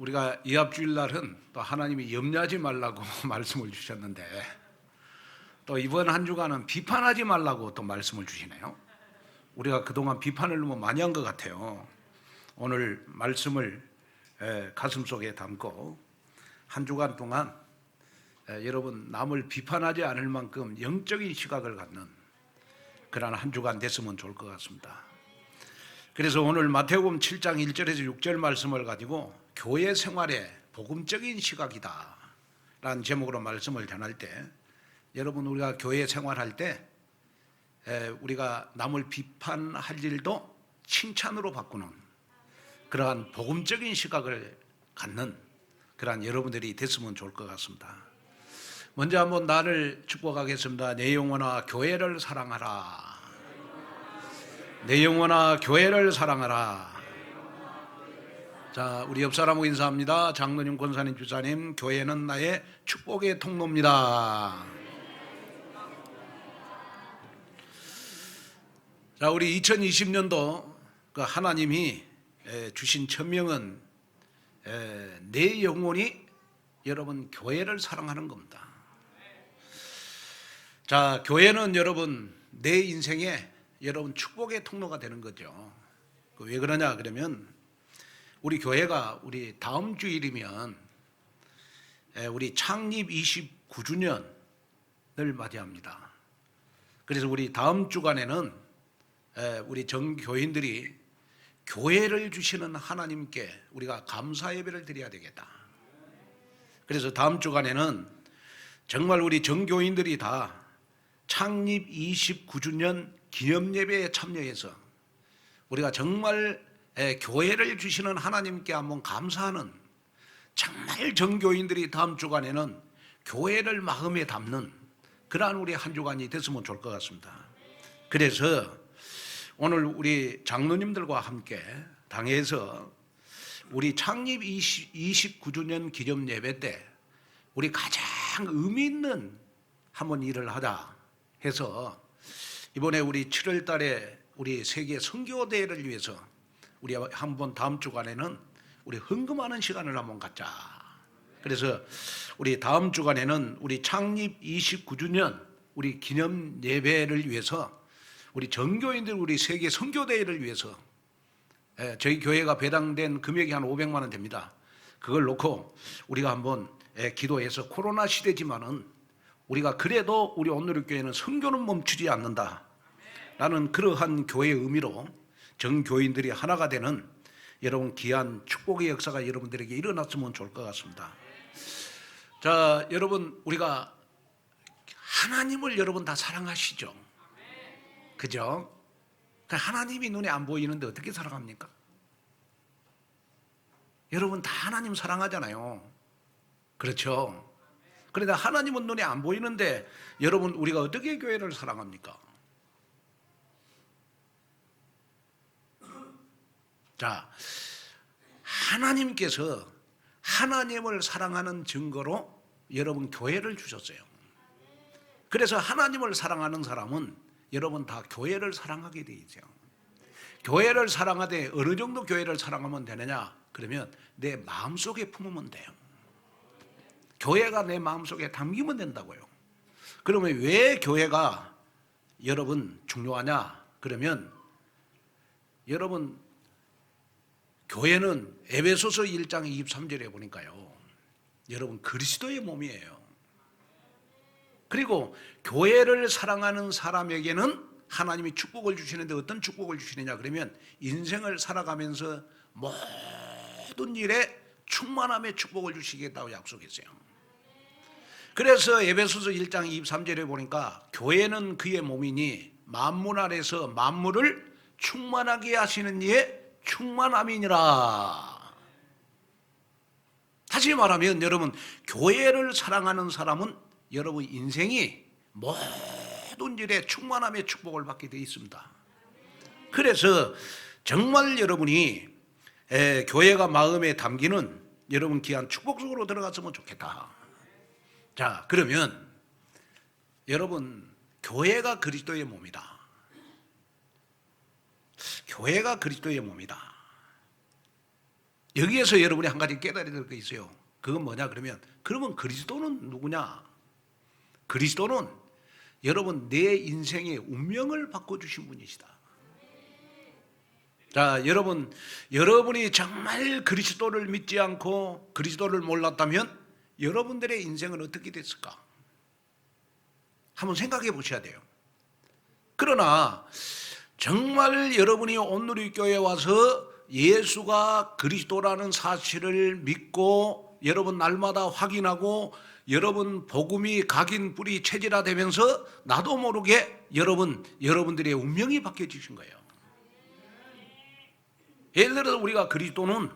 우리가 이합주일날은 또 하나님이 염려하지 말라고 말씀을 주셨는데 또 이번 한 주간은 비판하지 말라고 또 말씀을 주시네요. 우리가 그동안 비판을 너무 많이 한 것 같아요. 오늘 말씀을 가슴속에 담고 한 주간 동안 여러분 남을 비판하지 않을 만큼 영적인 시각을 갖는 그런 한 주간 됐으면 좋을 것 같습니다. 그래서 오늘 마태복음 7장 1절에서 6절 말씀을 가지고 교회 생활의 복음적인 시각이다 라는 제목으로 말씀을 전할 때, 여러분 우리가 교회 생활할 때 우리가 남을 비판할 일도 칭찬으로 바꾸는 그러한 복음적인 시각을 갖는 그러한 여러분들이 됐으면 좋을 것 같습니다. 먼저 한번 나를 축복하겠습니다. 내 영혼아 교회를 사랑하라. 내 영혼아 교회를 사랑하라. 자, 우리 옆 사람하고 인사합니다. 장로님, 권사님, 주사님, 교회는 나의 축복의 통로입니다. 자, 우리 2020년도 그 하나님이 주신 천명은 내 영혼이 여러분 교회를 사랑하는 겁니다. 자, 교회는 여러분 내 인생에 여러분 축복의 통로가 되는 거죠. 왜 그러냐 그러면 우리 교회가 우리 다음 주일이면 우리 창립 29주년을 맞이합니다. 그래서 우리 다음 주간에는 우리 정교인들이 교회를 주시는 하나님께 우리가 감사 예배를 드려야 되겠다. 그래서 다음 주간에는 정말 우리 정교인들이 다 창립 29주년 기념 예배에 참여해서 우리가 정말 교회를 주시는 하나님께 한번 감사하는, 정말 정교인들이 다음 주간에는 교회를 마음에 담는 그러한 우리 한 주간이 됐으면 좋을 것 같습니다. 그래서 오늘 우리 장로님들과 함께 당에서 우리 창립 29주년 기념 예배 때 우리 가장 의미 있는 한번 일을 하자 해서 이번에 우리 7월 달에 우리 세계 선교대회를 위해서 우리 한번 다음 주간에는 우리 헌금하는 시간을 한번 갖자. 그래서 우리 다음 주간에는 우리 창립 29주년 우리 기념 예배를 위해서 우리 전교인들 우리 세계 선교대회를 위해서 저희 교회가 배당된 금액이 한 500만 원 됩니다. 그걸 놓고 우리가 한번 기도해서 코로나 시대지만은 우리가 그래도 우리 온누리교회는 선교는 멈추지 않는다 라는 그러한 교회의 의미로 정교인들이 하나가 되는 여러분 귀한 축복의 역사가 여러분들에게 일어났으면 좋을 것 같습니다. 자, 여러분 우리가 하나님을 여러분 다 사랑하시죠? 그죠? 하나님이 눈에 안 보이는데 어떻게 사랑합니까? 여러분 다 하나님 사랑하잖아요. 그렇죠? 그런데 하나님은 눈에 안 보이는데 여러분 우리가 어떻게 교회를 사랑합니까? 자, 하나님께서 하나님을 사랑하는 증거로 여러분 교회를 주셨어요. 그래서 하나님을 사랑하는 사람은 여러분 다 교회를 사랑하게 돼 있어요. 교회를 사랑하되 어느 정도 교회를 사랑하면 되느냐? 그러면 내 마음속에 품으면 돼요. 교회가 내 마음속에 담기면 된다고요. 그러면 왜 교회가 여러분 중요하냐? 그러면 여러분 교회는 에베소서 1장 23절에 보니까요, 여러분 그리스도의 몸이에요. 그리고 교회를 사랑하는 사람에게는 하나님이 축복을 주시는데 어떤 축복을 주시느냐 그러면 인생을 살아가면서 모든 일에 충만함의 축복을 주시겠다고 약속했어요. 그래서 에베소서 1장 23절에 보니까 교회는 그의 몸이니 만물 안에서 만물을 충만하게 하시는 이의 충만함이니라. 다시 말하면 여러분 교회를 사랑하는 사람은 여러분 인생이 모든 일에 충만함의 축복을 받게 되어 있습니다. 그래서 정말 여러분이 교회가 마음에 담기는 여러분 귀한 축복 속으로 들어갔으면 좋겠다. 자, 그러면 여러분 교회가 그리스도의 몸이다. 교회가 그리스도의 몸이다. 여기에서 여러분이 한 가지 깨달아야 될 게 있어요. 그건 뭐냐 그러면, 그러면 그리스도는 누구냐? 그리스도는 여러분 내 인생의 운명을 바꿔주신 분이시다. 자, 여러분이 정말 그리스도를 믿지 않고 그리스도를 몰랐다면 여러분들의 인생은 어떻게 됐을까? 한번 생각해 보셔야 돼요. 그러나 정말 여러분이 온누리교회에 와서 예수가 그리스도라는 사실을 믿고 여러분 날마다 확인하고 여러분 복음이 각인 뿌리 체질화되면서 나도 모르게 여러분들의 운명이 바뀌어지신 거예요. 예를 들어서 우리가 그리스도는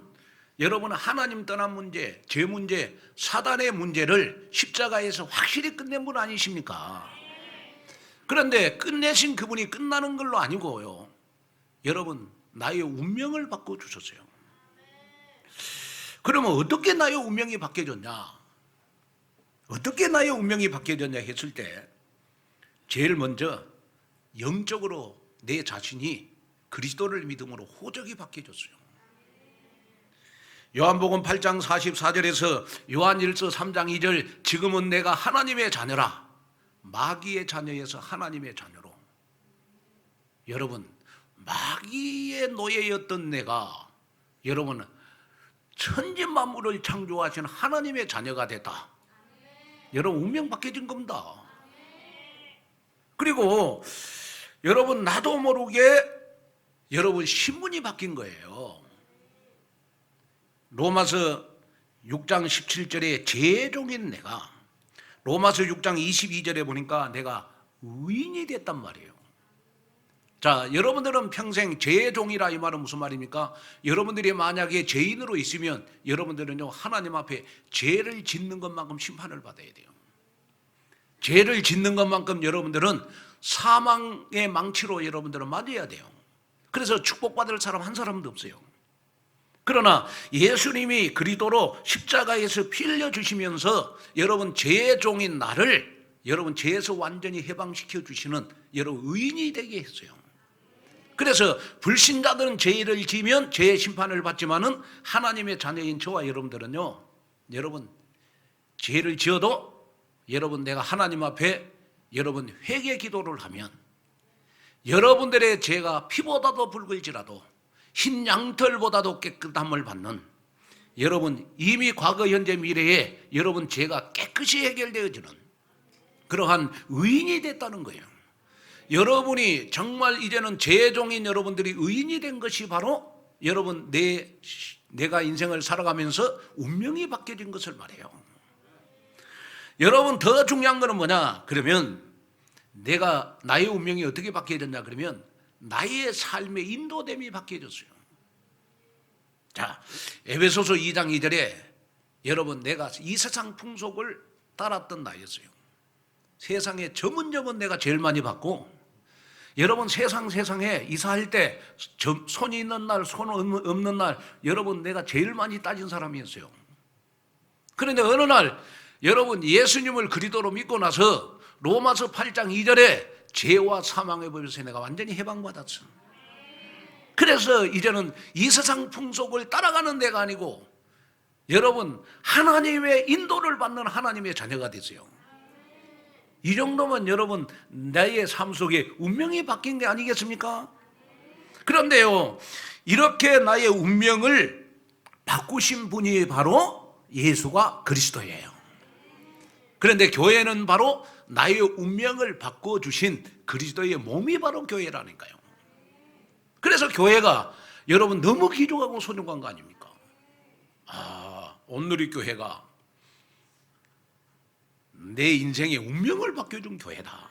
여러분 하나님 떠난 문제, 죄 문제, 사단의 문제를 십자가에서 확실히 끝낸 분 아니십니까? 그런데 끝내신 그분이 끝나는 걸로 아니고요. 여러분 나의 운명을 바꿔주셨어요. 그러면 어떻게 나의 운명이 바뀌어졌냐? 어떻게 나의 운명이 바뀌어졌냐 했을 때 제일 먼저 영적으로 내 자신이 그리스도를 믿음으로 호적이 바뀌어졌어요. 요한복음 8장 44절에서 요한일서 3장 2절 지금은 내가 하나님의 자녀라. 마귀의 자녀에서 하나님의 자녀로. 여러분 마귀의 노예였던 내가 여러분 천지 만물을 창조하신 하나님의 자녀가 됐다. 여러분 운명 바뀌어진 겁니다. 그리고 여러분 나도 모르게 여러분 신분이 바뀐 거예요. 로마서 6장 17절에 죄종인 내가 로마서 6장 22절에 보니까 내가 의인이 됐단 말이에요. 자, 여러분들은 평생 죄의 종이라 이 말은 무슨 말입니까? 여러분들이 만약에 죄인으로 있으면 여러분들은요 하나님 앞에 죄를 짓는 것만큼 심판을 받아야 돼요. 죄를 짓는 것만큼 여러분들은 사망의 망치로 여러분들은 맞아야 돼요. 그래서 축복받을 사람 한 사람도 없어요. 그러나 예수님이 그리스도로 십자가에서 피 흘려 주시면서 여러분 죄의 종인 나를 여러분 죄에서 완전히 해방시켜 주시는 여러분 의인이 되게 했어요. 그래서 불신자들은 죄를 지으면 죄의 심판을 받지만은 하나님의 자녀인 저와 여러분들은요, 여러분 죄를 지어도 여러분 내가 하나님 앞에 여러분 회개 기도를 하면 여러분들의 죄가 피보다도 붉을지라도 흰 양털보다도 깨끗함을 받는 여러분 이미 과거 현재 미래에 여러분 죄가 깨끗이 해결되어지는 그러한 의인이 됐다는 거예요. 여러분이 정말 이제는 죄의 종인 여러분들이 의인이 된 것이 바로 여러분 내가 인생을 살아가면서 운명이 바뀌어진 것을 말해요. 여러분 더 중요한 거는 뭐냐 그러면 나의 운명이 어떻게 바뀌어졌냐 그러면 나의 삶의 인도됨이 바뀌어졌어요. 자, 에베소서 2장 2절에 여러분 내가 이 세상 풍속을 따랐던 나였어요. 세상에 저문저문 내가 제일 많이 받고 여러분 세상에 이사할 때 손이 있는 날 손 없는 날 여러분 내가 제일 많이 따진 사람이었어요. 그런데 어느 날 여러분 예수님을 그리스도로 믿고 나서 로마서 8장 2절에 죄와 사망의 법에서 내가 완전히 해방받았어. 그래서 이제는 이 세상 풍속을 따라가는 데가 아니고 여러분 하나님의 인도를 받는 하나님의 자녀가 됐어요. 이 정도면 여러분 나의 삶 속에 운명이 바뀐 게 아니겠습니까? 그런데요 이렇게 나의 운명을 바꾸신 분이 바로 예수가 그리스도예요. 그런데 교회는 바로 나의 운명을 바꿔주신 그리스도의 몸이 바로 교회라니까요. 그래서 교회가 여러분 너무 귀중하고 소중한 거 아닙니까? 온누리교회가 내 인생의 운명을 바뀌어준 교회다.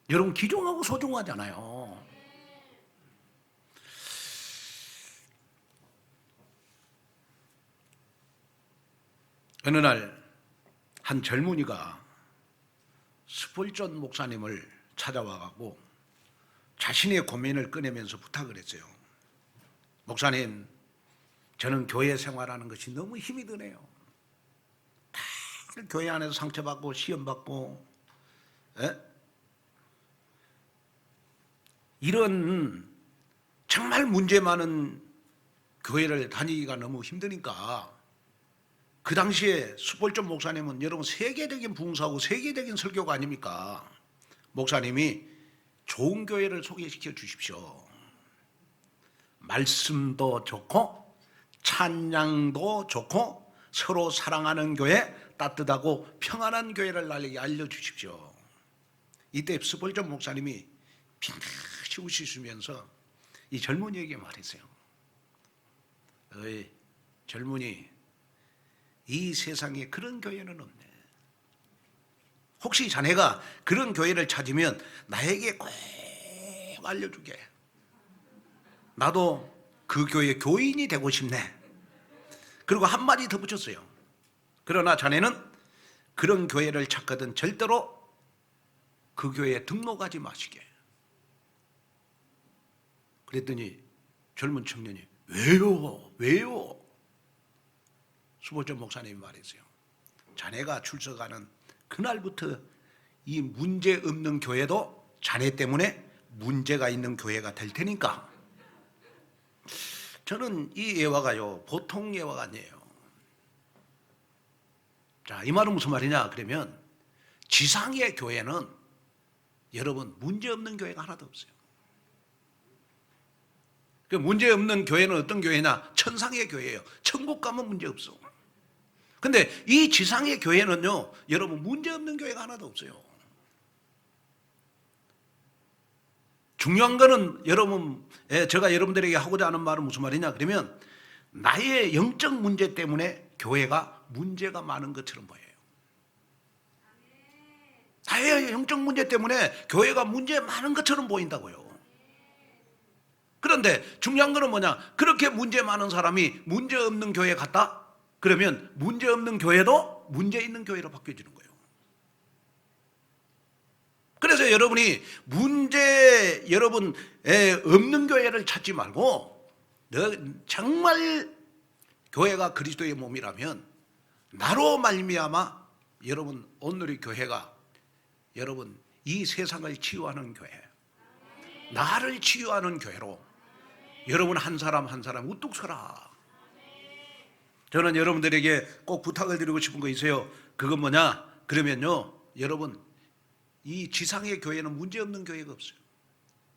여러분 귀중하고 소중하잖아요. 어느 날 한 젊은이가 스폴전 목사님을 찾아와가고 자신의 고민을 꺼내면서 부탁을 했어요. 목사님, 저는 교회 생활하는 것이 너무 힘이 드네요. 다 교회 안에서 상처받고 시험받고 이런 정말 문제 많은 교회를 다니기가 너무 힘드니까 그 당시에 수볼점 목사님은 여러분 세계적인 부흥사고 세계적인 설교가 아닙니까? 목사님이 좋은 교회를 소개시켜 주십시오. 말씀도 좋고 찬양도 좋고 서로 사랑하는 교회, 따뜻하고 평안한 교회를 나에게 알려주십시오. 이때 수볼점 목사님이 빛나시 웃으시면서 이 젊은이에게 말했어요. 어이 젊은이, 이 세상에 그런 교회는 없네. 혹시 자네가 그런 교회를 찾으면 나에게 꼭 알려주게. 나도 그 교회 교인이 되고 싶네. 그리고 한마디 더 붙였어요. 그러나 자네는 그런 교회를 찾거든 절대로 그 교회에 등록하지 마시게. 그랬더니 젊은 청년이 왜요? 수보점 목사님이 말했어요. 자네가 출석하는 그날부터 이 문제 없는 교회도 자네 때문에 문제가 있는 교회가 될 테니까. 저는 이 예화가요 보통 예화가 아니에요. 자, 이 말은 무슨 말이냐 그러면 지상의 교회는 여러분 문제 없는 교회가 하나도 없어요. 그 문제 없는 교회는 어떤 교회냐? 천상의 교회예요. 천국 가면 문제 없어. 근데 이 지상의 교회는요 여러분 문제 없는 교회가 하나도 없어요. 중요한 거는 여러분, 제가 여러분들에게 하고자 하는 말은 무슨 말이냐 그러면 나의 영적 문제 때문에 교회가 문제가 많은 것처럼 보여요. 나의 영적 문제 때문에 교회가 문제 많은 것처럼 보인다고요. 그런데 중요한 거는 뭐냐? 그렇게 문제 많은 사람이 문제 없는 교회에 갔다? 그러면 문제 없는 교회도 문제 있는 교회로 바뀌어지는 거예요. 그래서 여러분이 여러분 없는 교회를 찾지 말고 정말 교회가 그리스도의 몸이라면 나로 말미암아 여러분 오늘의 교회가 여러분 이 세상을 치유하는 교회, 나를 치유하는 교회로 여러분 한 사람 한 사람 우뚝 서라. 저는 여러분들에게 꼭 부탁을 드리고 싶은 거 있어요. 그건 뭐냐? 그러면요 여러분 이 지상의 교회는 문제없는 교회가 없어요.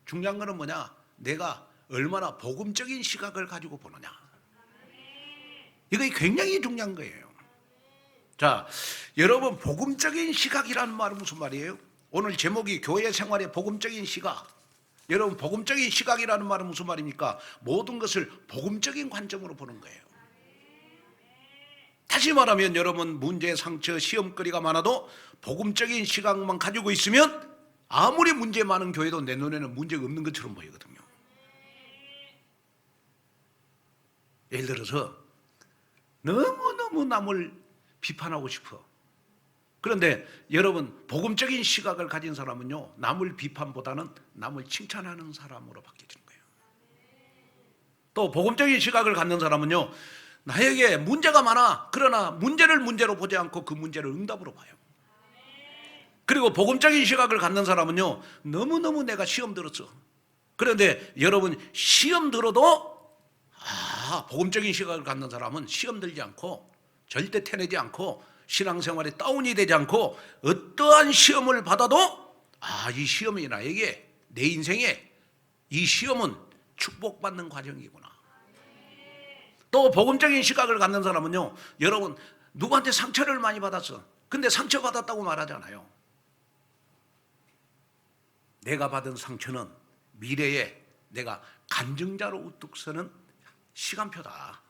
중요한 거는 뭐냐? 내가 얼마나 복음적인 시각을 가지고 보느냐. 이거 굉장히 중요한 거예요. 자, 여러분 복음적인 시각이라는 말은 무슨 말이에요? 오늘 제목이 교회 생활의 복음적인 시각. 여러분 복음적인 시각이라는 말은 무슨 말입니까? 모든 것을 복음적인 관점으로 보는 거예요. 다시 말하면 여러분 문제, 상처, 시험거리가 많아도 복음적인 시각만 가지고 있으면 아무리 문제 많은 교회도 내 눈에는 문제가 없는 것처럼 보이거든요. 예를 들어서 너무너무 남을 비판하고 싶어. 그런데 여러분 복음적인 시각을 가진 사람은요 남을 비판보다는 남을 칭찬하는 사람으로 바뀌어지는 거예요. 또 복음적인 시각을 갖는 사람은요 나에게 문제가 많아. 그러나 문제를 문제로 보지 않고 그 문제를 응답으로 봐요. 그리고 복음적인 시각을 갖는 사람은요 너무너무 내가 시험 들었어. 그런데 여러분 시험 들어도 복음적인 시각을 갖는 사람은 시험 들지 않고 절대 태내지 않고 신앙생활에 다운이 되지 않고 어떠한 시험을 받아도 이 시험이 나에게 내 인생에 이 시험은 축복받는 과정이구나. 또 복음적인 시각을 갖는 사람은요 여러분 누구한테 상처를 많이 받았어. 근데 상처받았다고 말하잖아요. 내가 받은 상처는 미래에 내가 간증자로 우뚝 서는 시간표다.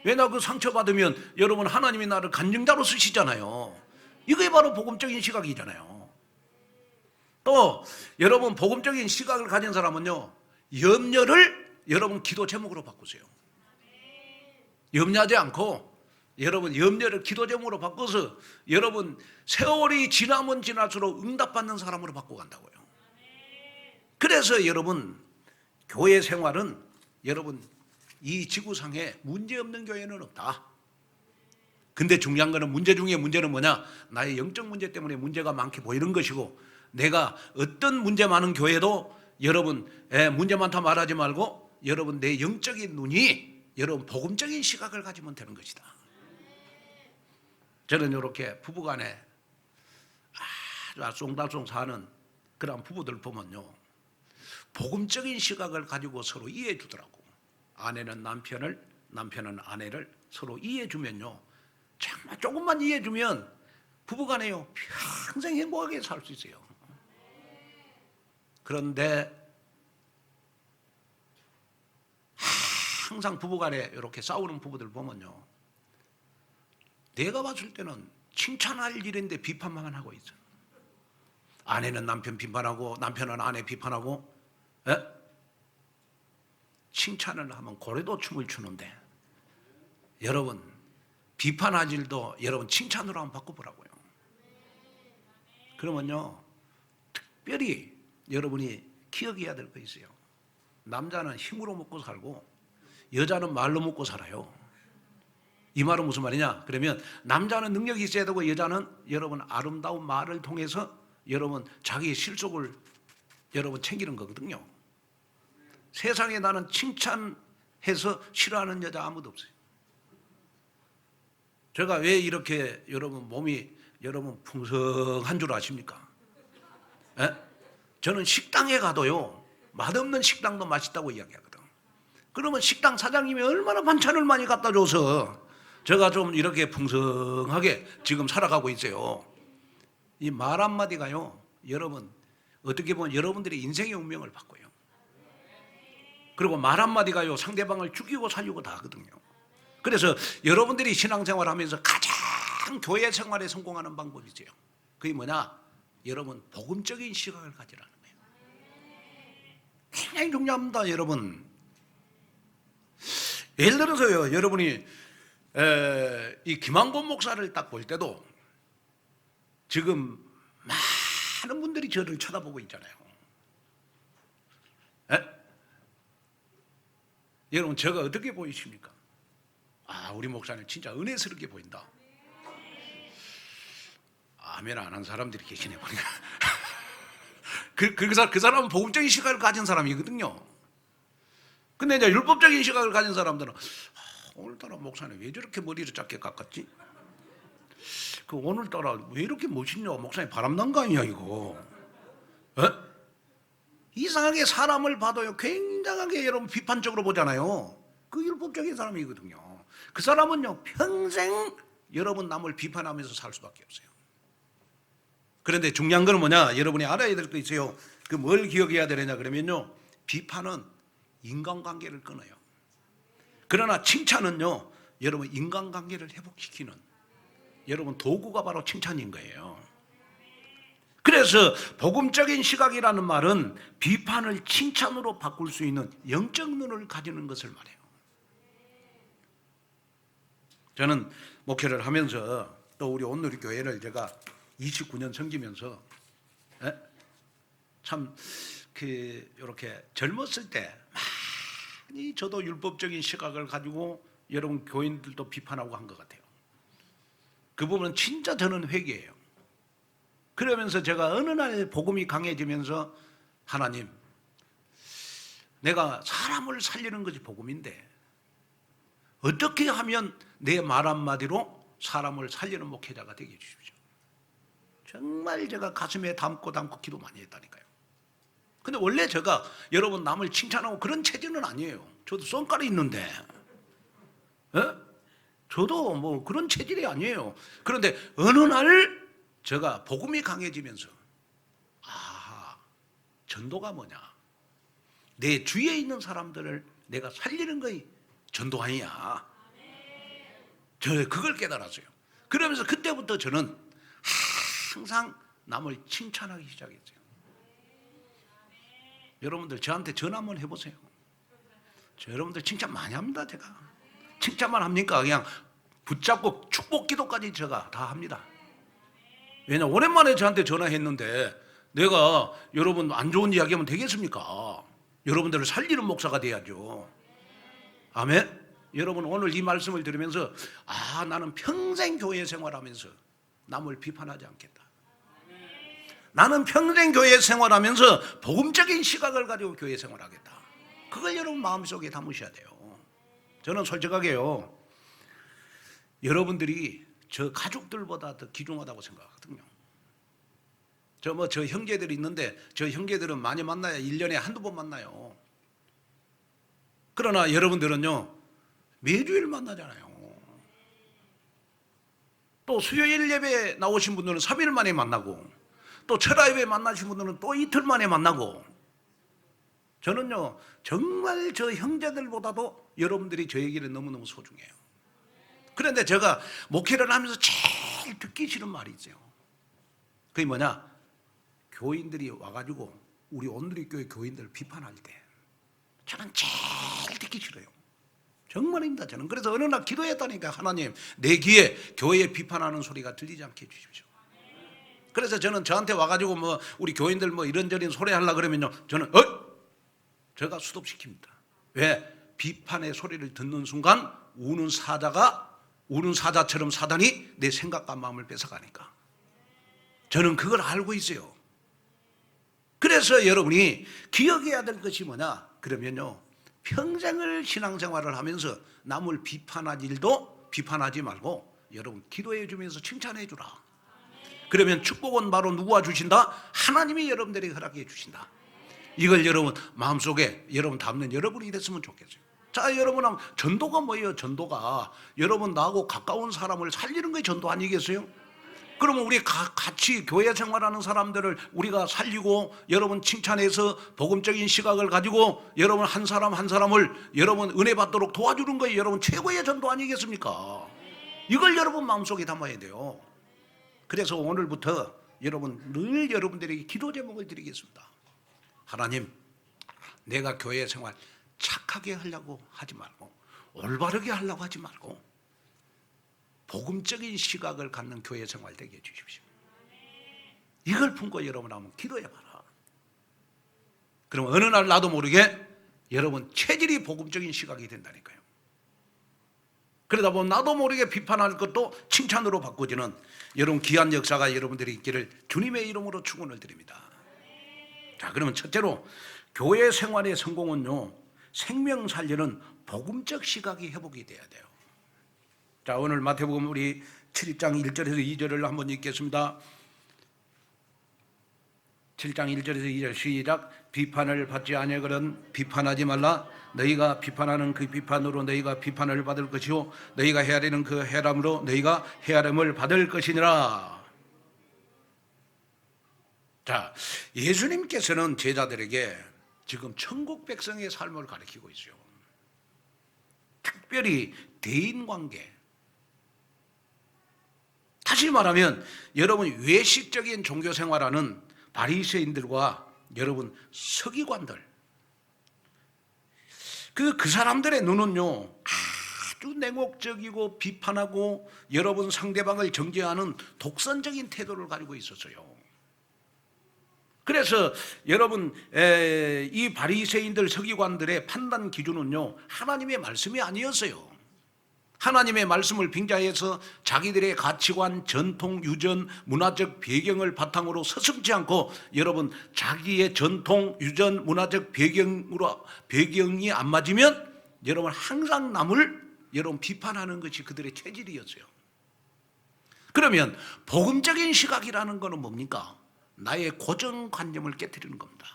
왜 나 그 상처받으면 여러분 하나님이 나를 간증자로 쓰시잖아요. 이게 바로 복음적인 시각이잖아요. 또 여러분 복음적인 시각을 가진 사람은요 염려를 여러분 기도 제목으로 바꾸세요. 염려하지 않고 여러분 염려를 기도 제목으로 바꿔서 여러분 세월이 지나면 지날수록 응답받는 사람으로 바꿔간다고요. 그래서 여러분 교회 생활은 여러분 이 지구상에 문제없는 교회는 없다. 근데 중요한 거는 문제 중에 문제는 뭐냐? 나의 영적 문제 때문에 문제가 많게 보이는 것이고 내가 어떤 문제 많은 교회도 여러분 문제 많다 말하지 말고 여러분 내 영적인 눈이 여러분 복음적인 시각을 가지면 되는 것이다. 저는 이렇게 부부간에 아주 쏭달쏭 사는 그런 부부들 보면요, 복음적인 시각을 가지고 서로 이해해 주더라고. 아내는 남편을, 남편은 아내를 서로 이해해 주면요, 정말 조금만 이해해 주면 부부간에요 평생 행복하게 살 수 있어요. 그런데 항상 부부간에 이렇게 싸우는 부부들 보면요, 내가 봤을 때는 칭찬할 일인데 비판만 하고 있어. 아내는 남편 비판하고 남편은 아내 비판하고, 에? 칭찬을 하면 고래도 춤을 추는데, 여러분 비판할 일도 여러분 칭찬으로 한번 바꿔보라고요. 그러면요, 특별히 여러분이 기억해야 될 거 있어요. 남자는 힘으로 먹고 살고 여자는 말로 먹고 살아요. 이 말은 무슨 말이냐? 그러면 남자는 능력이 있어야 되고 여자는 여러분 아름다운 말을 통해서 여러분 자기의 실속을 여러분 챙기는 거거든요. 세상에 나는 칭찬해서 싫어하는 여자 아무도 없어요. 제가 왜 이렇게 여러분 몸이 여러분 풍성한 줄 아십니까? 에? 저는 식당에 가도요, 맛없는 식당도 맛있다고 이야기하거든. 그러면 식당 사장님이 얼마나 반찬을 많이 갖다 줘서 제가 좀 이렇게 풍성하게 지금 살아가고 있어요. 이 말 한마디가요, 여러분 어떻게 보면 여러분들의 인생의 운명을 바꿔요. 그리고 말 한마디가요 상대방을 죽이고 살리고 다 하거든요. 그래서 여러분들이 신앙생활 하면서 가장 교회 생활에 성공하는 방법이 있어요. 그게 뭐냐? 여러분 복음적인 시각을 가지라는 거예요. 굉장히 중요합니다. 여러분 예를 들어서요, 여러분이 이 김한곤 목사를 딱 볼 때도 지금 많은 분들이 저를 쳐다보고 있잖아요. 여러분 제가 어떻게 보이십니까? 우리 목사님 진짜 은혜스럽게 보인다. 아멘 안 한 사람들이 계시네 보니까. 그 사람은 복음적인 시각을 가진 사람이거든요. 근데 이제 율법적인 시각을 가진 사람들은 오늘따라 목사님 왜 저렇게 머리를 짧게 깎았지? 오늘따라 왜 이렇게 멋있냐? 목사님 바람난 거 아니야 이거? 이상하게 사람을 봐도요 굉장하게 여러분 비판적으로 보잖아요. 그 율법적인 사람이거든요. 그 사람은요 평생 여러분 남을 비판하면서 살 수밖에 없어요. 그런데 중요한 건 뭐냐? 여러분이 알아야 될 거 있어요. 그 뭘 기억해야 되느냐 그러면요, 비판은 인간관계를 끊어요. 그러나 칭찬은요, 여러분 인간관계를 회복시키는 여러분 도구가 바로 칭찬인 거예요. 그래서 복음적인 시각이라는 말은 비판을 칭찬으로 바꿀 수 있는 영적 눈을 가지는 것을 말해요. 저는 목회를 하면서 또 우리 온누리 교회를 제가 29년 섬기면서 참 이렇게 젊었을 때 많이 저도 율법적인 시각을 가지고 여러분 교인들도 비판하고 한 것 같아요. 그 부분은 진짜 저는 회개해요. 그러면서 제가 어느 날 복음이 강해지면서 하나님, 내가 사람을 살리는 것이 복음인데 어떻게 하면 내 말 한마디로 사람을 살리는 목회자가 되게 해주십시오. 정말 제가 가슴에 담고 기도 많이 했다니까요. 근데 원래 제가 여러분 남을 칭찬하고 그런 체질은 아니에요. 저도 쏜깔이 있는데 저도 뭐 그런 체질이 아니에요. 그런데 어느 날 제가 복음이 강해지면서 전도가 뭐냐, 내 주위에 있는 사람들을 내가 살리는 것이 전도 아니야. 저 그걸 깨달았어요. 그러면서 그때부터 저는 항상 남을 칭찬하기 시작했어요. 여러분들 저한테 전화 한번 해보세요. 여러분들 칭찬 많이 합니다. 제가 칭찬만 합니까? 그냥 붙잡고 축복 기도까지 제가 다 합니다. 왜냐, 오랜만에 저한테 전화했는데 내가 여러분 안 좋은 이야기하면 되겠습니까? 여러분들을 살리는 목사가 돼야죠. 아멘. 여러분 오늘 이 말씀을 들으면서 나는 평생 교회 생활하면서 남을 비판하지 않겠다. 나는 평생 교회 생활하면서 복음적인 시각을 가지고 교회 생활하겠다. 그걸 여러분 마음속에 담으셔야 돼요. 저는 솔직하게요, 여러분들이 저 가족들보다 더 귀중하다고 생각하거든요. 저 형제들이 있는데 저 형제들은 많이 만나야 1년에 한두 번 만나요. 그러나 여러분들은요, 매주일 만나잖아요. 또 수요일 예배 나오신 분들은 3일 만에 만나고, 또 철야 예배 만나신 분들은 또 이틀 만에 만나고. 저는요, 정말 저 형제들보다도 여러분들이 저에게는 너무너무 소중해요. 그런데 제가 목회를 하면서 제일 듣기 싫은 말이 있어요. 그게 뭐냐? 교인들이 와가지고 우리 온누리교회 교인들을 비판할 때 저는 제일 듣기 싫어요. 정말입니다. 저는 그래서 어느 날 기도했다니까, 하나님 내 귀에 교회 비판하는 소리가 들리지 않게 해주십시오. 그래서 저는 저한테 와가지고 우리 교인들 이런저런 소리 하려고 그러면요, 저는 제가 수톱시킵니다. 왜? 비판의 소리를 듣는 순간 우는 사자처럼 사단이 내 생각과 마음을 뺏어가니까. 저는 그걸 알고 있어요. 그래서 여러분이 기억해야 될 것이 뭐냐? 그러면요, 평생을 신앙생활을 하면서 남을 비판할 일도 비판하지 말고 여러분 기도해 주면서 칭찬해 주라. 그러면 축복은 바로 누구와 주신다? 하나님이 여러분들에게 허락해 주신다. 이걸 여러분 마음속에 여러분 담는 여러분이 됐으면 좋겠어요. 자, 여러분, 전도가 뭐예요? 전도가 여러분 나하고 가까운 사람을 살리는 게 전도 아니겠어요? 그러면 우리 같이 교회 생활하는 사람들을 우리가 살리고 여러분 칭찬해서 복음적인 시각을 가지고 여러분 한 사람 한 사람을 여러분 은혜 받도록 도와주는 거예요. 여러분 최고의 전도 아니겠습니까? 이걸 여러분 마음속에 담아야 돼요. 그래서 오늘부터 여러분 늘 여러분들에게 기도 제목을 드리겠습니다. 하나님, 내가 교회 생활 착하게 하려고 하지 말고 올바르게 하려고 하지 말고 복음적인 시각을 갖는 교회 생활 되게 해주십시오. 이걸 품고 여러분 한번 기도해봐라. 그럼 어느 날 나도 모르게 여러분 체질이 복음적인 시각이 된다니까요. 그러다 보면 나도 모르게 비판할 것도 칭찬으로 바꿔지는 여러분 귀한 역사가 여러분들이 있기를 주님의 이름으로 축원을 드립니다. 자, 그러면 첫째로 교회 생활의 성공은요, 생명 살리는 복음적 시각이 회복이 돼야 돼요. 자, 오늘 마태복음 우리 7장 1절에서 2절을 한번 읽겠습니다. 7장 1절에서 2절 시작. 비판을 받지 아니하거든 비판하지 말라. 너희가 비판하는 그 비판으로 너희가 비판을 받을 것이요 너희가 헤아리는 그 헤아림으로 너희가 헤아림을 받을 것이니라. 자, 예수님께서는 제자들에게 지금 천국 백성의 삶을 가르치고 있어요. 특별히 대인관계. 다시 말하면 여러분 외식적인 종교생활하는 바리새인들과 여러분 서기관들, 그 사람들의 눈은요 아주 냉혹적이고 비판하고 여러분 상대방을 정죄하는 독선적인 태도를 가지고 있었어요. 그래서 여러분 이 바리새인들 서기관들의 판단 기준은요 하나님의 말씀이 아니었어요. 하나님의 말씀을 빙자해서 자기들의 가치관, 전통, 유전, 문화적 배경을 바탕으로 서슴지 않고 여러분 자기의 전통, 유전, 문화적 배경이 안 맞으면 여러분 항상 남을 여러분 비판하는 것이 그들의 체질이었어요. 그러면 복음적인 시각이라는 것은 뭡니까? 나의 고정관념을 깨트리는 겁니다.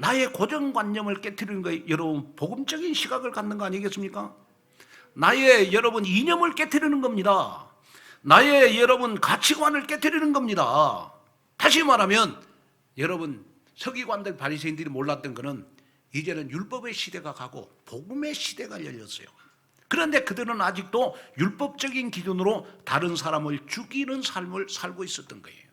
나의 고정관념을 깨트리는 거 여러분 복음적인 시각을 갖는 거 아니겠습니까? 나의 여러분 이념을 깨트리는 겁니다. 나의 여러분 가치관을 깨트리는 겁니다. 다시 말하면 여러분 서기관들 바리새인들이 몰랐던 것은 이제는 율법의 시대가 가고 복음의 시대가 열렸어요. 그런데 그들은 아직도 율법적인 기준으로 다른 사람을 죽이는 삶을 살고 있었던 거예요.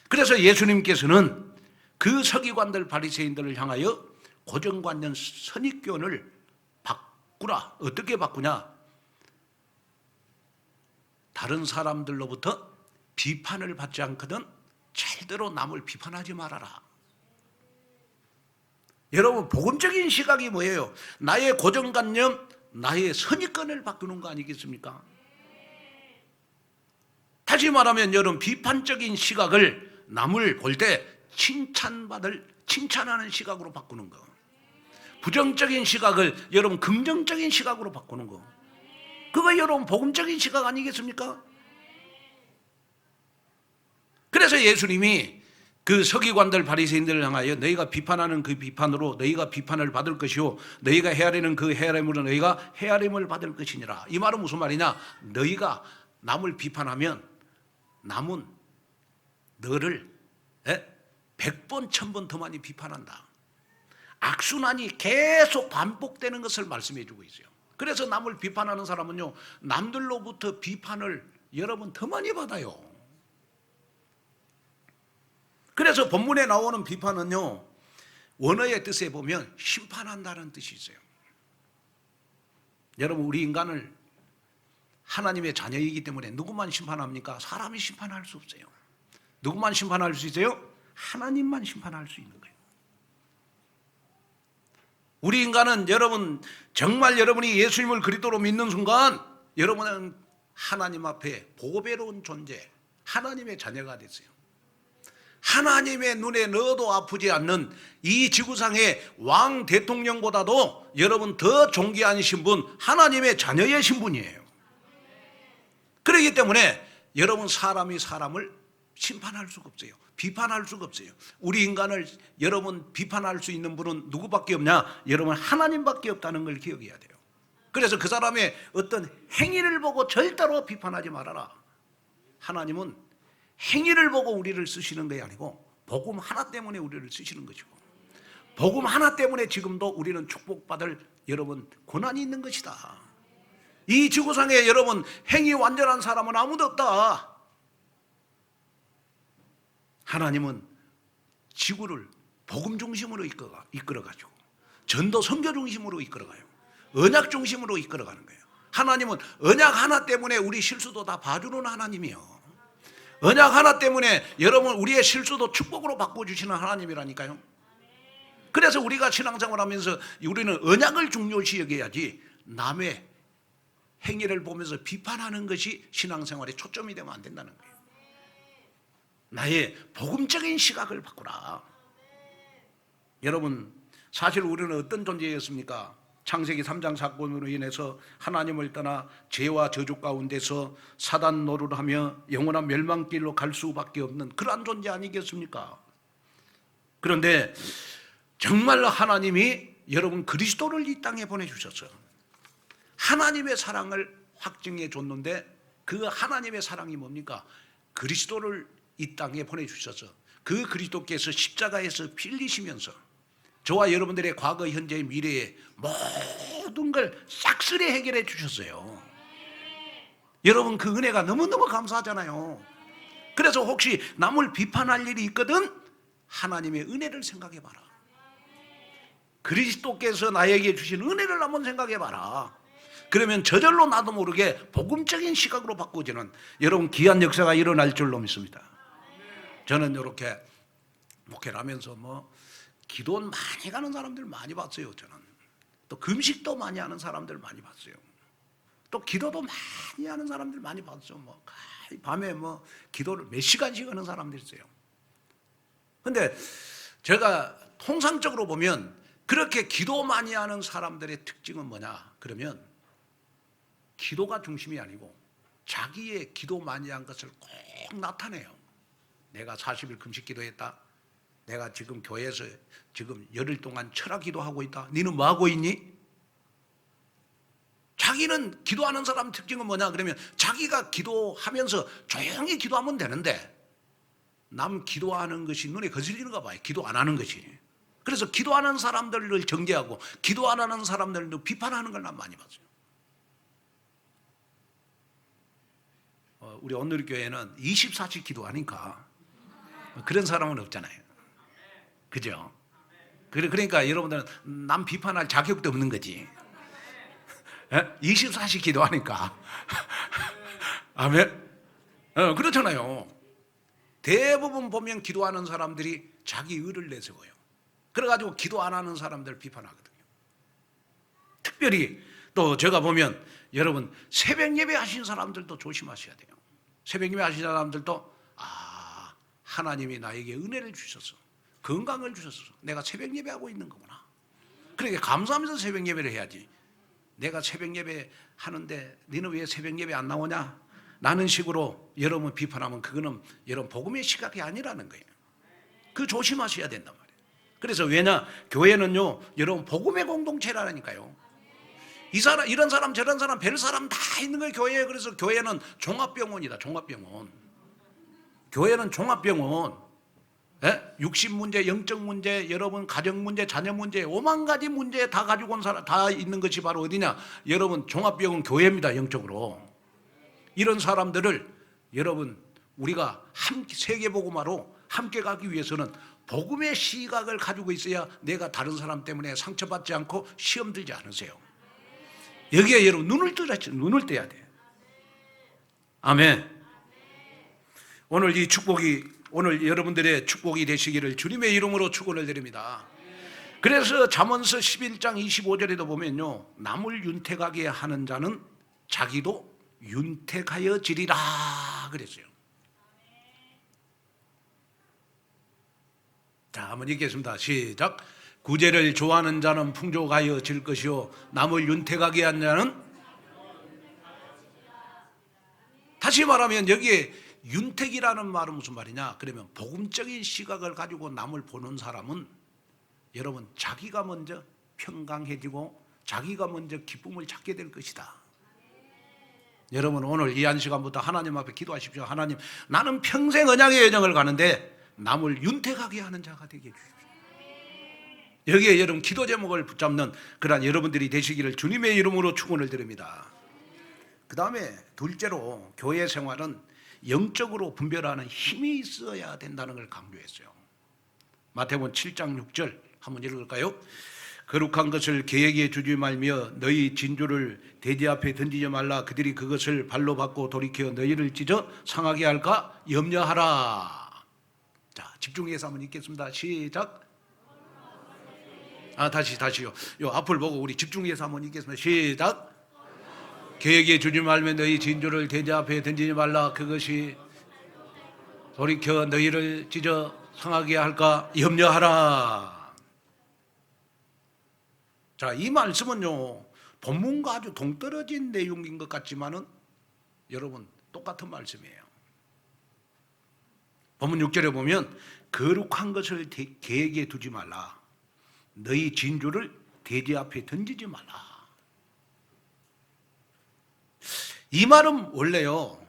그래서 예수님께서는 그 서기관들 바리새인들을 향하여 고정관념 선입견을 바꾸라. 어떻게 바꾸냐? 다른 사람들로부터 비판을 받지 않거든 절대로 남을 비판하지 말아라. 여러분 복음적인 시각이 뭐예요? 나의 고정관념, 나의 선입견을 바꾸는 거 아니겠습니까? 다시 말하면 여러분 비판적인 시각을 남을 볼 때 칭찬하는 시각으로 바꾸는 거. 부정적인 시각을 여러분 긍정적인 시각으로 바꾸는 거. 그거 여러분 복음적인 시각 아니겠습니까? 그래서 예수님이 그 서기관들 바리새인들을 향하여 너희가 비판하는 그 비판으로 너희가 비판을 받을 것이요 너희가 헤아리는 그 헤아림으로 너희가 헤아림을 받을 것이니라. 이 말은 무슨 말이냐? 너희가 남을 비판하면 남은 너를 100번 1000번 더 많이 비판한다. 악순환이 계속 반복되는 것을 말씀해 주고 있어요. 그래서 남을 비판하는 사람은요 남들로부터 비판을 여러분 더 많이 받아요. 그래서 본문에 나오는 비판은요 원어의 뜻에 보면 심판한다는 뜻이 있어요. 여러분 우리 인간을 하나님의 자녀이기 때문에 누구만 심판합니까? 사람이 심판할 수 없어요. 누구만 심판할 수 있어요? 하나님만 심판할 수 있는 거예요. 우리 인간은 여러분 정말 여러분이 예수님을 그리스도로 믿는 순간 여러분은 하나님 앞에 보배로운 존재 하나님의 자녀가 됐어요. 하나님의 눈에 넣어도 아프지 않는 이 지구상의 왕 대통령보다도 여러분 더 존귀한 신분 하나님의 자녀의 신분이에요. 그렇기 때문에 여러분 사람이 사람을 심판할 수가 없어요. 비판할 수가 없어요. 우리 인간을 여러분 비판할 수 있는 분은 누구밖에 없냐? 여러분 하나님밖에 없다는 걸 기억해야 돼요. 그래서 그 사람의 어떤 행위를 보고 절대로 비판하지 말아라. 하나님은 행위를 보고 우리를 쓰시는 게 아니고 복음 하나 때문에 우리를 쓰시는 것이고 복음 하나 때문에 지금도 우리는 축복받을 여러분 고난이 있는 것이다. 이 지구상에 여러분 행위 완전한 사람은 아무도 없다. 하나님은 지구를 복음 중심으로 이끌어가지고 전도 선교 중심으로 이끌어가요. 언약 중심으로 이끌어가는 거예요. 하나님은 언약 하나 때문에 우리 실수도 다 봐주는 하나님이요. 언약 하나 때문에 여러분 우리의 실수도 축복으로 바꿔주시는 하나님이라니까요. 그래서 우리가 신앙생활 하면서 우리는 언약을 중요시 여겨야지 남의 행위를 보면서 비판하는 것이 신앙생활의 초점이 되면 안 된다는 거예요. 나의 복음적인 시각을 바꾸라. 여러분 사실 우리는 어떤 존재였습니까? 창세기 3장 사건으로 인해서 하나님을 떠나 죄와 저주 가운데서 사단 노릇을 하며 영원한 멸망길로 갈 수밖에 없는 그러한 존재 아니겠습니까? 그런데 정말로 하나님이 여러분 그리스도를 이 땅에 보내주셔서 하나님의 사랑을 확증해 줬는데 그 하나님의 사랑이 뭡니까? 그리스도를 이 땅에 보내주셔서 그 그리스도께서 십자가에서 피 흘리시면서 저와 여러분들의 과거, 현재, 미래의 모든 걸 싹쓸이 해결해 주셨어요. 여러분 그 은혜가 너무너무 감사하잖아요. 그래서 혹시 남을 비판할 일이 있거든 하나님의 은혜를 생각해 봐라. 그리스도께서 나에게 주신 은혜를 한번 생각해 봐라. 그러면 저절로 나도 모르게 복음적인 시각으로 바꾸어지는 여러분 귀한 역사가 일어날 줄로 믿습니다. 저는 이렇게 목회를 하면서 기도 많이 가는 사람들 많이 봤어요. 저는 또 금식도 많이 하는 사람들 많이 봤어요. 또 기도도 많이 하는 사람들 많이 봤죠. 밤에 기도를 몇 시간씩 하는 사람들 있어요. 근데 제가 통상적으로 보면 그렇게 기도 많이 하는 사람들의 특징은 뭐냐? 그러면 기도가 중심이 아니고 자기의 기도 많이 한 것을 꼭 나타내요. 내가 40일 금식 기도했다. 내가 지금 교회에서 지금 열흘 동안 철학 기도하고 있다. 너는 뭐 하고 있니? 자기는 기도하는 사람 특징은 뭐냐? 그러면 자기가 기도하면서 조용히 기도하면 되는데 남 기도하는 것이 눈에 거슬리는가 봐요. 기도 안 하는 것이. 그래서 기도하는 사람들을 정죄하고 기도 안 하는 사람들도 비판하는 걸 난 많이 봤어요. 우리 온누리교회는 24시 기도하니까 그런 사람은 없잖아요. 그죠? 그러니까 여러분들은 남 비판할 자격도 없는 거지. 24시 기도하니까. 아멘? 그렇잖아요. 대부분 보면 기도하는 사람들이 자기 의를 내세워요. 그래가지고 기도 안 하는 사람들 비판하거든요. 특별히 또 제가 보면 여러분 새벽 예배 하신 사람들도 조심하셔야 돼요. 새벽 예배 하신 사람들도 하나님이 나에게 은혜를 주셔서 건강을 주셔서 내가 새벽 예배하고 있는 거구나. 그러니까 감사하면서 새벽 예배를 해야지. 내가 새벽 예배 하는데 너는 왜 새벽 예배 안 나오냐? 라는 식으로 여러분 비판하면 그거는 여러분 복음의 시각이 아니라는 거예요. 그 조심하셔야 된단 말이에요. 그래서 왜냐? 교회는요, 여러분 복음의 공동체라니까요. 이런 사람 저런 사람 별 사람 다 있는 거예요, 교회에. 그래서 교회는 종합병원이다. 종합병원. 교회는 종합병원. 육신 문제, 영적 문제, 여러분 가정 문제, 자녀 문제, 5만 가지 문제 다 가지고 온 사람 다 있는 것이 바로 어디냐? 여러분 종합병원 교회입니다. 영적으로. 이런 사람들을 여러분 우리가 세계복음화로 함께 가기 위해서는 복음의 시각을 가지고 있어야 내가 다른 사람 때문에 상처받지 않고 시험 들지 않으세요. 여기에 여러분 눈을 떠야 돼. 아멘. 오늘 이 축복이, 오늘 여러분들의 축복이 되시기를 주님의 이름으로 축원을 드립니다. 그래서 잠언서 11장 25절에도 보면요, 남을 윤택하게 하는 자는 자기도 윤택하여 지리라 그랬어요. 자, 한번 읽겠습니다. 시작. 구제를 좋아하는 자는 풍족하여 질 것이요 남을 윤택하게 한 자는, 다시 말하면 여기에 윤택이라는 말은 무슨 말이냐? 그러면 복음적인 시각을 가지고 남을 보는 사람은 여러분 자기가 먼저 평강해지고 자기가 먼저 기쁨을 찾게 될 것이다. 여러분 오늘 이 한 시간부터 하나님 앞에 기도하십시오. 하나님, 나는 평생 언약의 여정을 가는데 남을 윤택하게 하는 자가 되게 해주십시오. 여기에 여러분 기도 제목을 붙잡는 그러한 여러분들이 되시기를 주님의 이름으로 축원을 드립니다. 그 다음에 둘째로 교회 생활은 영적으로 분별하는 힘이 있어야 된다는 걸 강조했어요. 마태복음 7장 6절 한번 읽을까요? 거룩한 것을 계에게 주지 말며 너희 진주를 돼지 앞에 던지지 말라. 그들이 그것을 발로 받고 돌이켜 너희를 찢어 상하게 할까 염려하라. 자, 집중해서 한번 읽겠습니다. 시작. 다시요. 요 앞을 보고 우리 집중해서 한번 읽겠습니다. 시작. 계에게 주지 말며 너희 진주를 돼지 앞에 던지지 말라. 그것이 돌이켜 너희를 찢어 상하게 할까 염려하라. 자, 이 말씀은요, 본문과 아주 동떨어진 내용인 것 같지만은 여러분 똑같은 말씀이에요. 본문 6절에 보면 거룩한 것을 계에게 두지 말라. 너희 진주를 돼지 앞에 던지지 말라. 이 말은 원래요,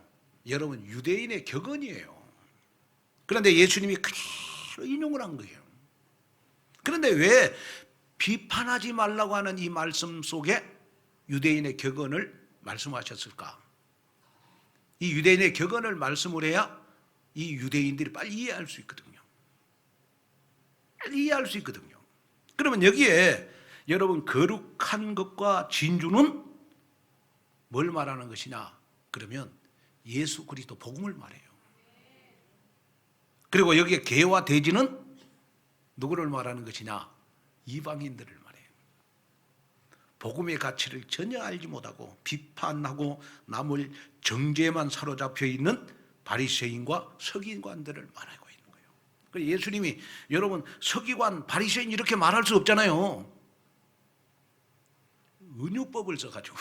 여러분 유대인의 격언이에요. 그런데 예수님이 그대로 인용을 한 거예요. 그런데 왜 비판하지 말라고 하는 이 말씀 속에 유대인의 격언을 말씀하셨을까? 이 유대인의 격언을 말씀을 해야 이 유대인들이 빨리 이해할 수 있거든요. 빨리 이해할 수 있거든요. 그러면 여기에 여러분 거룩한 것과 진주는 뭘 말하는 것이냐? 그러면 예수 그리스도 복음을 말해요. 그리고 여기에 개와 돼지는 누구를 말하는 것이냐? 이방인들을 말해요. 복음의 가치를 전혀 알지 못하고 비판하고 남을 정죄만 사로잡혀 있는 바리새인과 서기관들을 말하고 있는 거예요. 그래서 예수님이 여러분 서기관, 바리새인 이렇게 말할 수 없잖아요. 은유법을 써가지고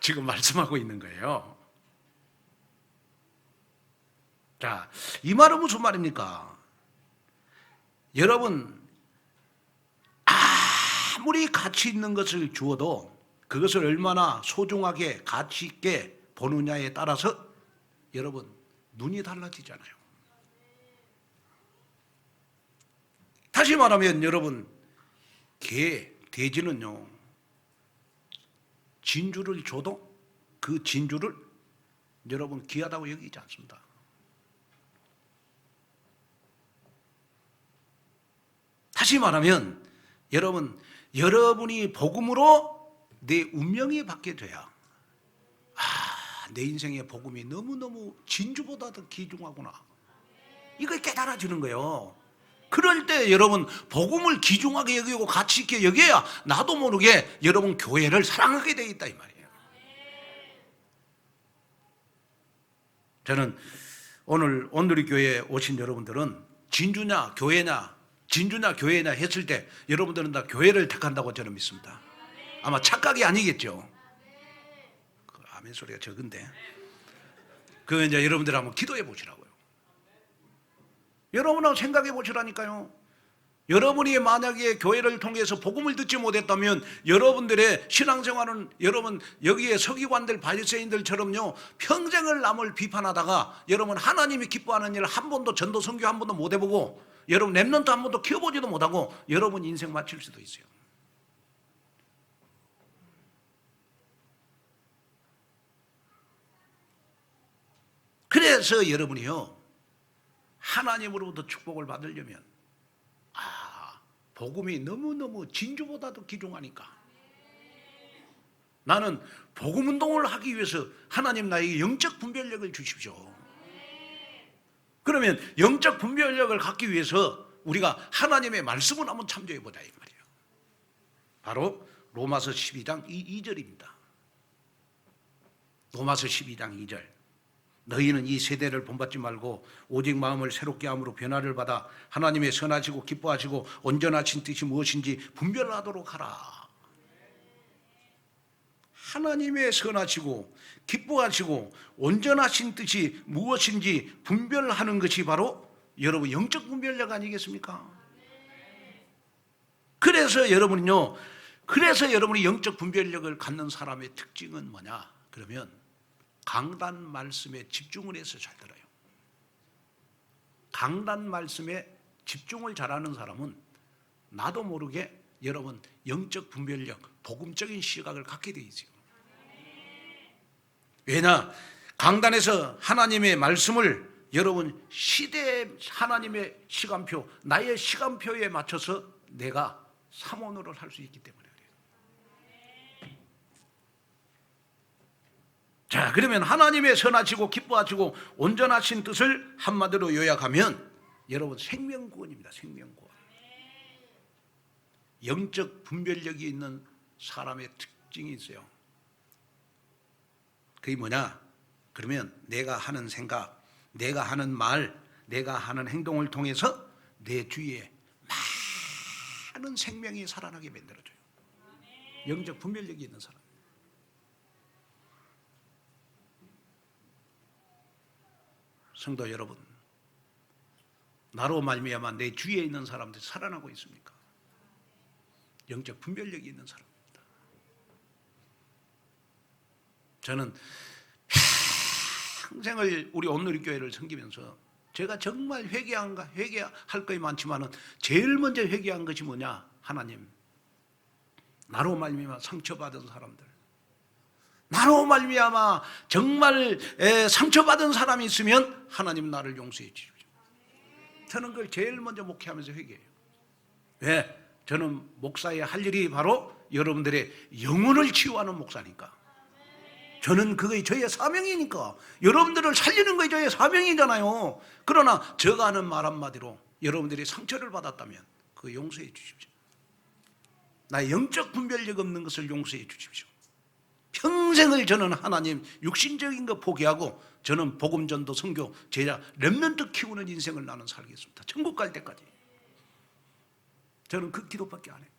지금 말씀하고 있는 거예요. 자, 이 말은 무슨 말입니까? 여러분 아무리 가치 있는 것을 주어도 그것을 얼마나 소중하게 가치 있게 보느냐에 따라서 여러분 눈이 달라지잖아요. 다시 말하면 여러분 돼지는요, 진주를 줘도 그 진주를 여러분 귀하다고 여기지 않습니다. 다시 말하면 여러분이 복음으로 내 운명이 바뀌게 돼야 내 인생의 복음이 너무너무 진주보다 더 귀중하구나, 이걸 깨달아지는 거예요. 그럴 때 여러분 복음을 귀중하게 여기고 가치 있게 여겨야 나도 모르게 여러분 교회를 사랑하게 되어 있다 이 말이에요. 저는 오늘 온누리 교회에 오신 여러분들은 진주냐 교회냐 진주냐 교회냐 했을 때 여러분들은 다 교회를 택한다고 저는 믿습니다. 아마 착각이 아니겠죠. 그 아멘 소리가 적은데. 그 이제 여러분들 한번 기도해 보시라고요. 여러분하고 생각해 보시라니까요. 여러분이 만약에 교회를 통해서 복음을 듣지 못했다면 여러분들의 신앙생활은 여러분 여기에 서기관들 바리새인들처럼요 평생을 남을 비판하다가 여러분 하나님이 기뻐하는 일 한 번도 전도 선교 한 번도 못 해보고 여러분 랩런트 한 번도 키워보지도 못하고 여러분 인생 마칠 수도 있어요. 그래서 여러분이요 하나님으로부터 축복을 받으려면 복음이 너무너무 진주보다도 귀중하니까 나는 복음 운동을 하기 위해서 하나님 나에게 영적 분별력을 주십시오. 그러면 영적 분별력을 갖기 위해서 우리가 하나님의 말씀을 한번 참조해 보자 이 말이에요. 바로 로마서 12장 2절입니다. 로마서 12장 2절. 너희는 이 세대를 본받지 말고 오직 마음을 새롭게 함으로 변화를 받아 하나님의 선하시고 기뻐하시고 온전하신 뜻이 무엇인지 분별하도록 하라. 하나님의 선하시고 기뻐하시고 온전하신 뜻이 무엇인지 분별하는 것이 바로 여러분 영적 분별력 아니겠습니까? 그래서 여러분이 영적 분별력을 갖는 사람의 특징은 뭐냐? 그러면 강단 말씀에 집중을 해서 잘 들어요. 강단 말씀에 집중을 잘하는 사람은 나도 모르게 여러분 영적 분별력, 복음적인 시각을 갖게 돼 있어요. 왜냐? 강단에서 하나님의 말씀을 여러분 시대의 하나님의 시간표, 나의 시간표에 맞춰서 내가 삼원으로 할 수 있기 때문에 그래요. 자, 그러면 하나님의 선하시고 기뻐하시고 온전하신 뜻을 한마디로 요약하면 여러분 생명구원입니다. 생명구원. 영적 분별력이 있는 사람의 특징이 있어요. 그게 뭐냐? 그러면 내가 하는 생각, 내가 하는 말, 내가 하는 행동을 통해서 내 주위에 많은 생명이 살아나게 만들어줘요. 영적 분별력이 있는 사람. 성도 여러분, 나로 말미암아 내 주위에 있는 사람들이 살아나고 있습니까? 영적 분별력이 있는 사람입니다. 저는 평생을 우리 온누리교회를 섬기면서 제가 정말 회개할 것이 많지만은 제일 먼저 회개한 것이 뭐냐? 하나님, 나로 말미암아 상처받은 사람들, 나로 말미암아 정말 상처받은 사람이 있으면 하나님 나를 용서해 주십시오. 저는 그걸 제일 먼저 목회하면서 회개해요. 왜? 저는 목사의 할 일이 바로 여러분들의 영혼을 치유하는 목사니까. 저는 그게 저의 사명이니까. 여러분들을 살리는 게 저의 사명이잖아요. 그러나 제가 하는 말 한마디로 여러분들이 상처를 받았다면 그거 용서해 주십시오. 나의 영적 분별력 없는 것을 용서해 주십시오. 평생을 저는 하나님 육신적인 거 포기하고 저는 복음전도 선교 제자 렘넌트 키우는 인생을 나는 살겠습니다. 천국 갈 때까지. 저는 그 기도밖에 안 해요.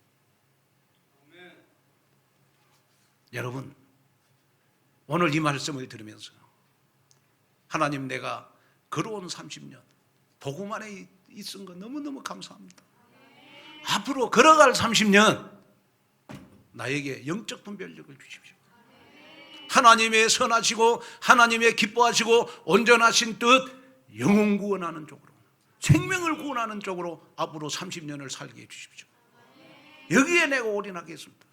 여러분, 오늘 이 말씀을 들으면서 하나님, 내가 걸어온 30년 복음 안에 있은 거 너무너무 감사합니다. 앞으로 걸어갈 30년 나에게 영적 분별력을 주십시오. 하나님의 선하시고 하나님의 기뻐하시고 온전하신 뜻, 영혼 구원하는 쪽으로, 생명을 구원하는 쪽으로 앞으로 30년을 살게 해주십시오. 여기에 내가 올인하겠습니다.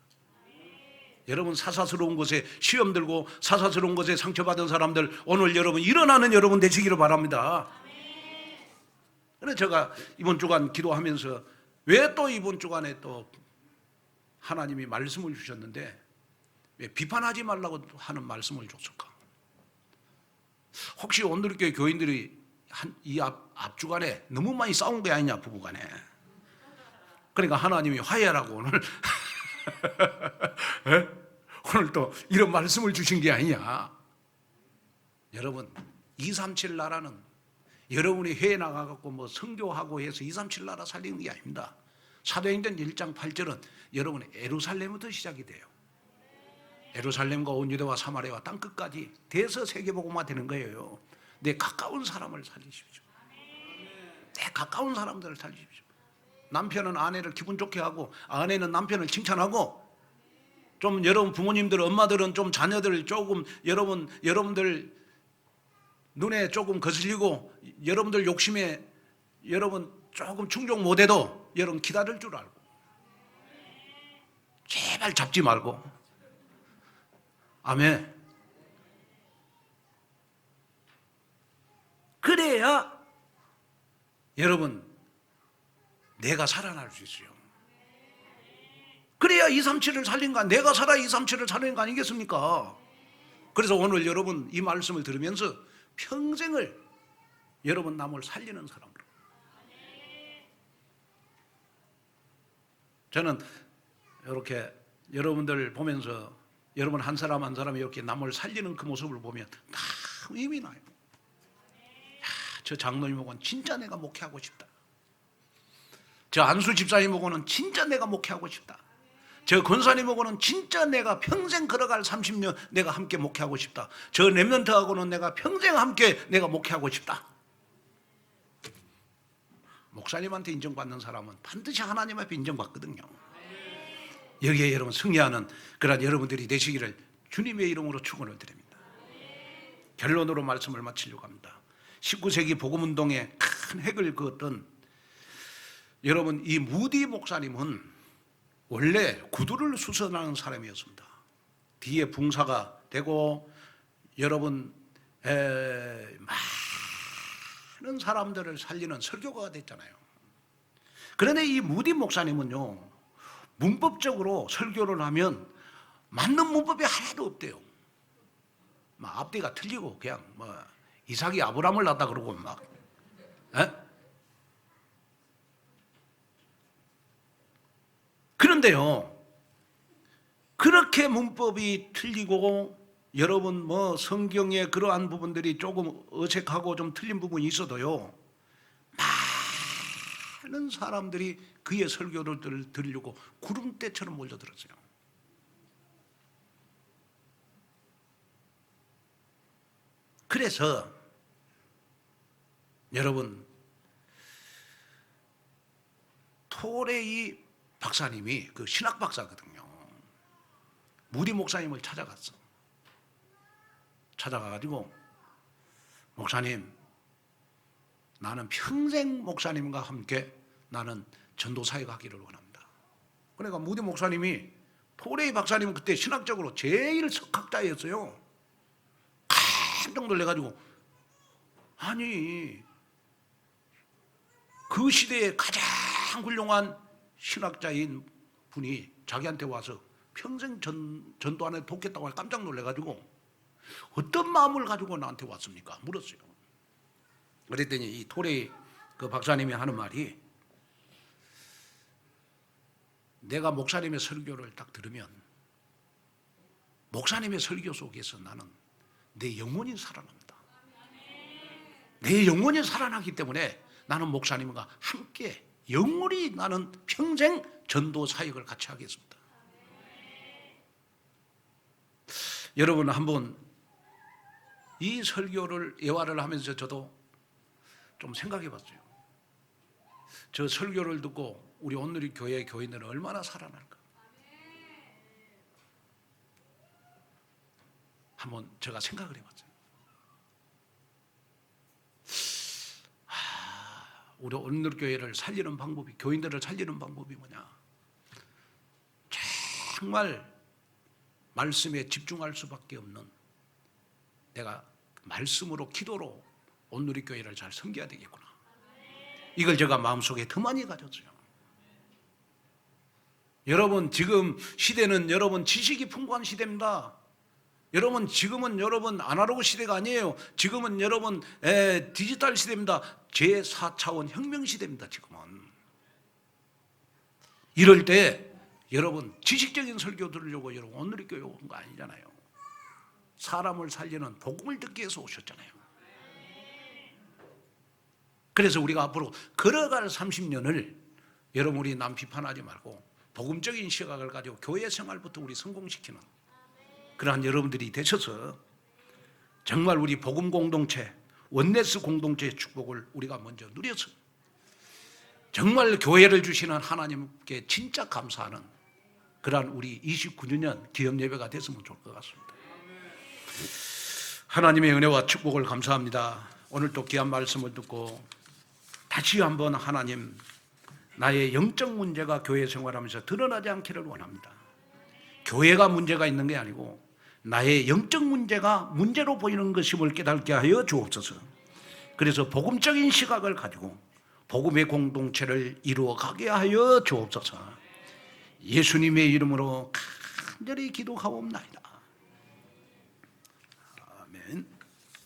여러분, 사사스러운 곳에 시험 들고 사사스러운 곳에 상처받은 사람들, 오늘 여러분 일어나는 여러분 되시기를 바랍니다. 그래서 제가 이번 주간 기도하면서 왜 또 이번 주간에 또 하나님이 말씀을 주셨는데 왜 비판하지 말라고 하는 말씀을 줬을까? 혹시 온누리교회 교인들이 이 앞주간에 너무 많이 싸운 게 아니냐, 부부간에. 그러니까 하나님이 화해하라고 오늘 오늘 또 이런 말씀을 주신 게 아니냐. 여러분, 237 나라는 여러분이 해외 나가갖고 뭐 선교하고 해서 2, 3, 7 나라 살리는 게 아닙니다. 사도행전 1장 8절은 여러분의 에루살렘부터 시작이 돼요. 에루살렘과 온 유대와 사마리아와 땅끝까지 대서 세계복음화 되는 거예요. 내 가까운 사람을 살리십시오. 내 가까운 사람들을 살리십시오. 남편은 아내를 기분 좋게 하고 아내는 남편을 칭찬하고, 좀 여러분 부모님들 엄마들은 좀 자녀들 조금 여러분들 눈에 조금 거슬리고 여러분들 욕심에 여러분 조금 충족 못해도 여러분 기다릴 줄 알고 제발 잡지 말고. 아멘. 그래야 여러분 내가 살아날 수 있어요. 그래야 237을 살린 거, 내가 살아 237을 살린 거 아니겠습니까? 그래서 오늘 여러분 이 말씀을 들으면서 평생을 여러분 남을 살리는 사람으로, 저는 이렇게 여러분들 보면서 여러분 한 사람 한 사람이 이렇게 남을 살리는 그 모습을 보면 다 힘이 나요. 야, 저 장로님 보고는 진짜 내가 목회하고 싶다. 저 안수 집사님 보고는 진짜 내가 목회하고 싶다. 저 권사님 보고는 진짜 내가 평생 걸어갈 30년 내가 함께 목회하고 싶다. 저 랩런트하고는 내가 평생 함께 내가 목회하고 싶다. 목사님한테 인정받는 사람은 반드시 하나님 앞에 인정받거든요. 여기에 여러분 승리하는 그런 여러분들이 되시기를 주님의 이름으로 축원을 드립니다. 결론으로 말씀을 마치려고 합니다. 19세기 복음운동의 큰 핵을 그었던 여러분 이 무디 목사님은 원래 구두를 수선하는 사람이었습니다. 뒤에 붕사가 되고 여러분 많은 사람들을 살리는 설교가가 됐잖아요. 그런데 이 무디 목사님은요, 문법적으로 설교를 하면 맞는 문법이 하나도 없대요. 막 앞뒤가 틀리고 그냥 뭐 이삭이 아브라함을 낳았다 그러고 막. 그런데요, 그렇게 문법이 틀리고 여러분 뭐 성경의 그러한 부분들이 조금 어색하고 좀 틀린 부분이 있어도요, 많은 사람들이 그의 설교를 들으려고 구름대처럼 몰려들었어요. 그래서 여러분 토레이 박사님이 그 신학 박사거든요. 무디 목사님을 찾아갔어. 찾아가가지고 목사님, 나는 평생 목사님과 함께 나는 전도사에 가기를 원합니다. 그러니까 무디 목사님이, 토레이 박사님은 그때 신학적으로 제일 석학자였어요. 깜짝 놀래가지고, 아니 그 시대에 가장 훌륭한 신학자인 분이 자기한테 와서 평생 전도 안에 돕겠다고 깜짝 놀래가지고 어떤 마음을 가지고 나한테 왔습니까? 물었어요. 그랬더니 이 토레이 그 박사님이 하는 말이, 내가 목사님의 설교를 딱 들으면 목사님의 설교 속에서 나는 내 영혼이 살아납니다. 내 영혼이 살아나기 때문에 나는 목사님과 함께 영원히 나는 평생 전도 사역을 같이 하겠습니다. 여러분 한번 이 설교를 예화를 하면서 저도 좀 생각해 봤어요. 저 설교를 듣고 우리 오늘의 교회 교인들은 얼마나 살아날까? 한번 제가 생각을 해봤어요. 우리 오늘 교회를 살리는 방법이, 교인들을 살리는 방법이 뭐냐? 정말 말씀에 집중할 수밖에 없는, 내가 말씀으로 기도로 오늘의 교회를 잘 섬겨야 되겠구나. 이걸 제가 마음속에 더 많이 가졌어요. 여러분 지금 시대는 여러분 지식이 풍부한 시대입니다. 여러분 지금은 여러분 아날로그 시대가 아니에요. 지금은 여러분 디지털 시대입니다. 제4차원 혁명 시대입니다. 지금은. 이럴 때 여러분 지식적인 설교 들으려고 여러분 오늘의 교회 온 거 아니잖아요. 사람을 살리는 복음을 듣기 위해서 오셨잖아요. 그래서 우리가 앞으로 걸어갈 30년을 여러분 우리 남 비판하지 말고 복음적인 시각을 가지고 교회 생활부터 우리 성공시키는 그러한 여러분들이 되셔서 정말 우리 복음 공동체, 원네스 공동체의 축복을 우리가 먼저 누려서 정말 교회를 주시는 하나님께 진짜 감사하는 그러한 우리 29주년 기념 예배가 됐으면 좋을 것 같습니다. 하나님의 은혜와 축복을 감사합니다. 오늘 또 귀한 말씀을 듣고 다시 한번 하나님, 나의 영적 문제가 교회 생활하면서 드러나지 않기를 원합니다. 교회가 문제가 있는 게 아니고 나의 영적 문제가 문제로 보이는 것임을 깨닫게 하여 주옵소서. 그래서 복음적인 시각을 가지고 복음의 공동체를 이루어가게 하여 주옵소서. 예수님의 이름으로 간절히 기도하옵나이다.